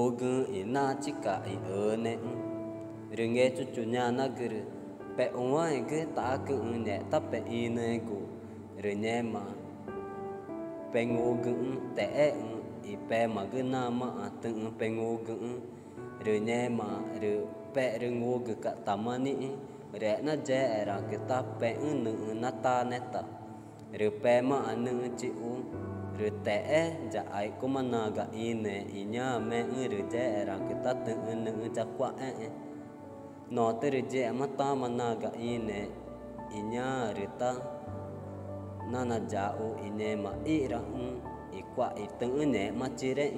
ngô gương ina chỉ cả ở nè rồi nghe chú nhà na cứ bé ngoài cứ ta cứ nhẹ tấp bé ine cụ rồi nhẹ mà bé ngô gương té bé mà cứ na mà từng bé ngô gương rồi nhẹ mà rồi bé rồi ngô gương cả tamani rồi na dễ ra cái ta bé nữ na ta nè ta rồi bé mà nữ chịu rồi té dạ ai cũng mà na gà ine inya mẹ rồi dễ ra cái ta từng nữ chắc quá nó tới rồi dễ mà ta mà na gà ine inya rồi ta na na jauh ine ma irang ikwa iteng ne ma cire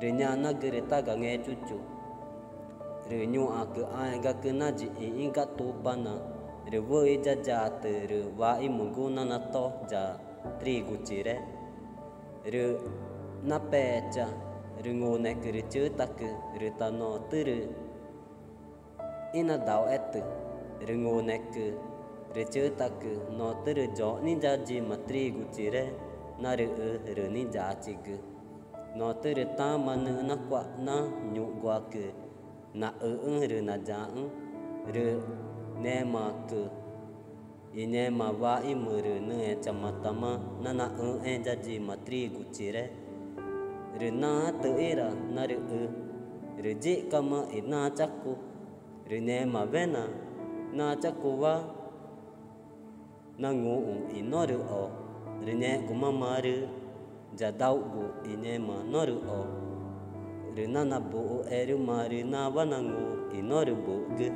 rồi nhà na gere ta ga nghe cucu rồi nyu a ke ai ga ke na ji in ga tu pana rồi voi ja ja từ rồi vai mungu na na to ja tri gu cire rồi na pe cha rồi ngô ne ke chữ ta ke rồi ta no từ rồi ina dao et rồi ngô ne ke rồi chữ ta ke no từ rồi gió ni ja ji ma tri gu cire na rồi ni ja chi ke nó từ rồi ta mà nữ nó quạ nó nhụ qua cứ na rồi na giang rồi nè mà cứ nè mà vai mưa rồi nè chăm mà tâm na na em ra gì mà tri gu chi rồi na tự ra na rồi gì cả mà na chắc cô rồi nè mà về na chắc cô va na ngủ nó rồi rồi nè cũng mà rồi ja dau bu ine ma noru o rina na bu eru ma rina wanangu inoru bu ge